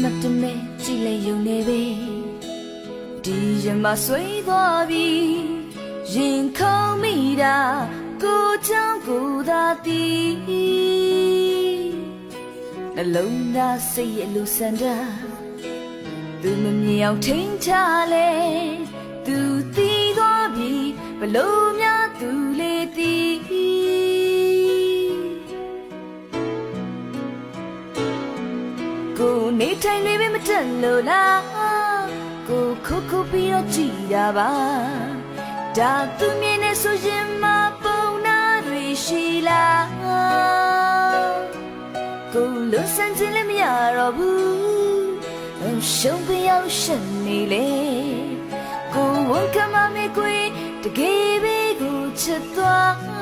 မှတ်တမဲ့ကြည့်လိုက်ရုံနဲ့ပဲဒီရင်မှာဆွေးသွားပြီရင်ခုန်မိတာကိုချောင်းကိုသာတည်နှလုံးသားစိတ်ရဲ့လူစံတာသူမမြင်အောင်ထိန်ချလဲသူတည်သွားပြီဘလို့များသူလေးတည်ကိုနေထိုင်လေးပဲမတက်လို့လားကိုခုခုပြီးတော့ကြည်တာပါဒါသူမြင်နေဆိုရင်မပုံနာတွေရှိလားကိုလွန်ဆန်းခြင်းလည်းမရတော့ဘူးရှုံးပြရောက်ရှင်နေလေကိုဝန်ကမမေကွေတကယ်ပဲကိုချစ်သွား